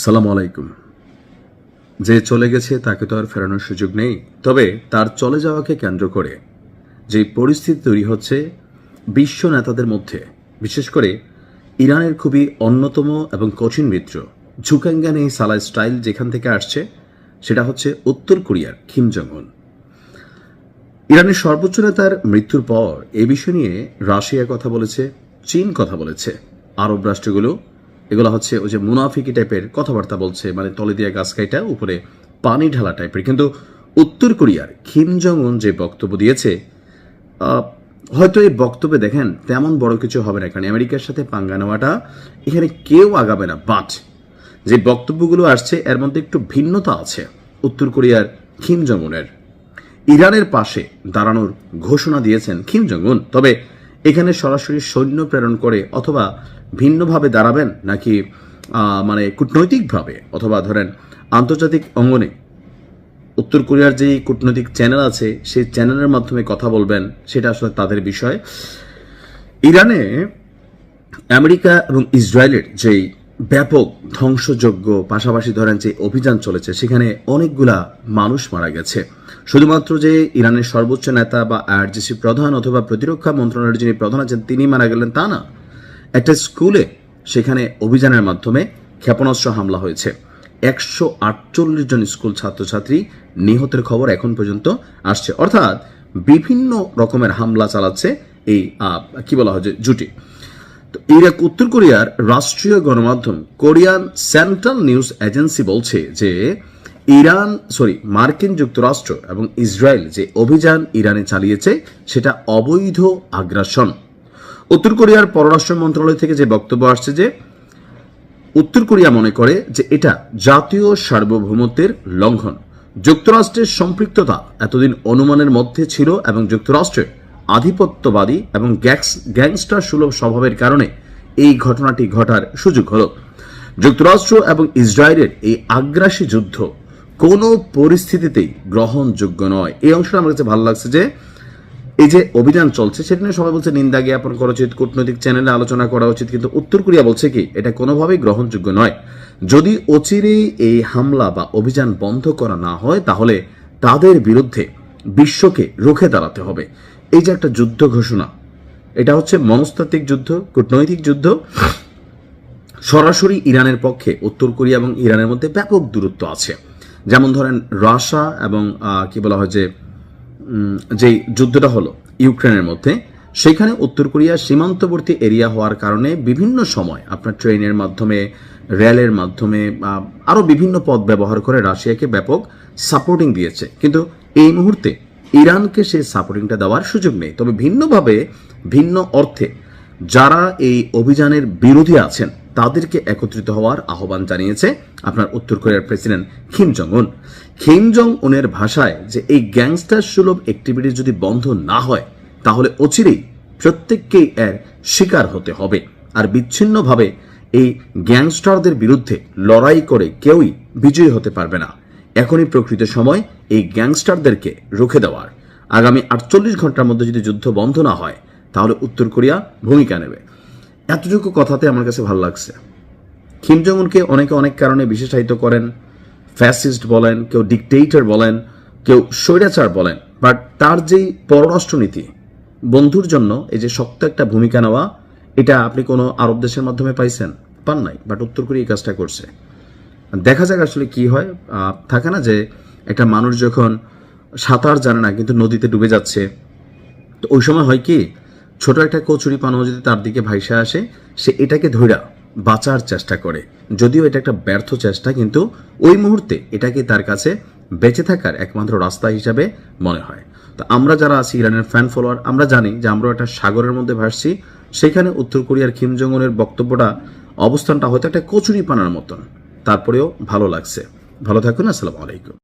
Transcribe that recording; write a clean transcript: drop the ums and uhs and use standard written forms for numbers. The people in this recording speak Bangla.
সালামু আলাইকুম। যে চলে গেছে তাকে তো আর ফেরানোর সুযোগ নেই, তবে তার চলে যাওয়াকে কেন্দ্র করে যে পরিস্থিতি তৈরি হচ্ছে বিশ্ব নেতাদের মধ্যে, বিশেষ করে ইরানের খুবই অন্যতম এবং কঠিন মিত্র ঝুকাঙ্গান এই সালা স্টাইল যেখান থেকে আসছে, সেটা হচ্ছে উত্তর কোরিয়ার কিম জং উন। ইরানের সর্বোচ্চ নেতার মৃত্যুর পর এ বিষয় নিয়ে রাশিয়া কথা বলেছে, চীন কথা বলেছে, আরব রাষ্ট্রগুলো এগুলো হচ্ছে ওই যে মুনাফিকি টাইপের কথাবার্তা বলছে, মানে তলে দিয়া গাছ কাইটা উপরে পানি ঢালা টাইপের। কিন্তু উত্তর কোরিয়ার কিম জং উন যে বক্তব্য দিয়েছে, হয়তো এই বক্তব্যে দেখেন তেমন বড় কিছু হবে না, কারণ আমেরিকার সাথে পাঙ্গা নেওয়াটা এখানে কেউ আগাবে না। বাট যে বক্তব্যগুলো আসছে এর মধ্যে একটু ভিন্নতা আছে। উত্তর কোরিয়ার কিম জং উনের ইরানের পাশে দাঁড়ানোর ঘোষণা দিয়েছেন কিম জং উন, তবে এখানে সরাসরি সৈন্য প্রেরণ করে অথবা ভিন্নভাবে দাঁড়াবেন নাকি মানে কূটনৈতিকভাবে অথবা ধরেন আন্তর্জাতিক অঙ্গনে উত্তর কোরিয়ার যে কূটনৈতিক চ্যানেল আছে সেই চ্যানেলের মাধ্যমে কথা বলবেন, সেটা আসলে তাদের বিষয়। ইরানে আমেরিকা এবং ইসরায়েলের যেই ব্যাপক ধ্বংসযজ্ঞ, পাশাপাশি ধরেন যে অভিযান চলেছে, সেখানে অনেকগুলা মানুষ মারা গেছে। শুধুমাত্র যে ইরানের সর্বোচ্চ নেতা বা আইআরজিসি প্রধান অথবা প্রতিরক্ষা মন্ত্রণালয়ের যিনি প্রধান আছেন তিনি মারা গেলেন তা না, একটা স্কুলে সেখানে অভিযানের মাধ্যমে ক্ষেপণাস্ত্র হামলা হয়েছে। 148 জন স্কুল ছাত্রছাত্রী নিহতের খবর এখন পর্যন্ত আসছে। অর্থাৎ বিভিন্ন রকমের হামলা চালাচ্ছে এই কি বলা হয় যে জুটি। তো উত্তর কোরিয়ার রাষ্ট্রীয় গণমাধ্যম কোরিয়ান সেন্ট্রাল নিউজ এজেন্সি বলছে যে মার্কিন যুক্তরাষ্ট্র এবং ইসরায়েল যে অভিযান ইরানে চালিয়েছে সেটা অবৈধ আগ্রাসন। উত্তর কোরিয়ার পররাষ্ট্র মন্ত্রণালয় থেকে যে বক্তব্য আসছে যে উত্তর কোরিয়া মনে করে যে এটা জাতীয় সার্বভৌমত্বের লঙ্ঘন। যুক্তরাষ্ট্রের সম্পৃক্ততা এতদিন অনুমানের মধ্যে ছিল এবং যুক্তরাষ্ট্রের আধিপত্যবাদী এবং গ্যাংস্টার সুলভ স্বভাবের কারণে এই ঘটনাটি ঘটার সুযোগ হল। যুক্তরাষ্ট্র এবং ইসরায়েলের এই আগ্রাসী যুদ্ধ কোনো পরিস্থিতিতেই গ্রহণযোগ্য নয়। এই অংশটা আমার কাছে ভালো লাগছে যে এই যে অভিযান চলছে সেটা নিয়ে সবাই বলছে নিন্দা জ্ঞাপন করা উচিত, কূটনৈতিক চ্যানেলে আলোচনা করা উচিত, কিন্তু উত্তর কোরিয়া বলছে কি এটা কোনোভাবেই গ্রহণযোগ্য নয়। যদি অচিরেই এই হামলা বা অভিযান বন্ধ করা না হয় তাহলে তাদের বিরুদ্ধে বিশ্বকে রুখে দাঁড়াতে হবে। এই যে একটা যুদ্ধ ঘোষণা, এটা হচ্ছে মনস্তাত্ত্বিক যুদ্ধ, কূটনৈতিক যুদ্ধ। সরাসরি ইরানের পক্ষে উত্তর কোরিয়া এবং ইরানের মধ্যে ব্যাপক দূরত্ব আছে। যেমন ধরেন রাশিয়া এবং কি বলা হয় যে যেই যুদ্ধটা হলো ইউক্রেনের মধ্যে, সেখানে উত্তর কোরিয়া সীমান্তবর্তী এরিয়া হওয়ার কারণে বিভিন্ন সময় আপনার ট্রেনের মাধ্যমে, রেলের মাধ্যমে আরও বিভিন্ন পথ ব্যবহার করে রাশিয়াকে ব্যাপক সাপোর্টিং দিয়েছে। কিন্তু এই মুহূর্তে ইরানকে সেই সাপোর্টিংটা দেওয়ার সুযোগ নেই। তবে ভিন্নভাবে, ভিন্ন অর্থে যারা এই অভিযানের বিরোধী আছেন তাদেরকে একত্রিত হওয়ার আহ্বান জানিয়েছে আপনার উত্তর কোরিয়ার প্রেসিডেন্ট কিম জং উন। কিম জং উনের ভাষায় যে এই গ্যাংস্টার সুলভ অ্যাক্টিভিটি যদি বন্ধ না হয় তাহলে অচিরেই প্রত্যেককেই এর শিকার হতে হবে। আর বিচ্ছিন্নভাবে এই গ্যাংস্টারদের বিরুদ্ধে লড়াই করে কেউই বিজয়ী হতে পারবে না। এখনই প্রকৃত সময় এই গ্যাংস্টারদেরকে রুখে দেওয়ার। আগামী 48 ঘন্টার মধ্যে যদি যুদ্ধ বন্ধ না হয় তাহলে উত্তর কোরিয়া ভূমিকা নেবে। এতটুকু কথাতে আমার কাছে ভালো লাগছে। কিম জং উনকে অনেকে অনেক কারণে বিশেষায়িত করেন, ফ্যাসিস্ট বলেন, কেউ ডিকটেটর বলেন, কেউ স্বৈরাচার বলেন, বাট তার যেই পররাষ্ট্রনীতি, বন্ধুর জন্য এই যে শক্ত একটা ভূমিকা নেওয়া, এটা আপনি কোনো আরব দেশের মাধ্যমে পান নাই, বাট উত্তর কোরিয়া এই কাজটা করছে। দেখা যাক আসলে কি হয়। থাকে না যে একটা মানুষ যখন সাঁতার জানে না কিন্তু নদীতে ডুবে যাচ্ছে, তো ওই সময় হয় কি, ছোট একটা কচুরি পানও যদি তার দিকে ভাইসা আসে, সে এটাকে ধইরা বাঁচার চেষ্টা করে, যদিও এটা একটা ব্যর্থ চেষ্টা, কিন্তু ওই মুহূর্তে এটাকে তার কাছে বেঁচে থাকার একমাত্র রাস্তা হিসাবে মনে হয়। তো আমরা যারা আছি ইরানের ফ্যান ফলোয়ার, আমরা জানি যে আমরা একটা সাগরের মধ্যে ভাসছি, সেখানে উত্তর কোরিয়ার কিম জং উনের বক্তব্যটা, অবস্থানটা হয়তো একটা কচুরি পানার মতন, তারপরেও ভালো লাগছে। ভালো থাকুন, আসসালামু আলাইকুম।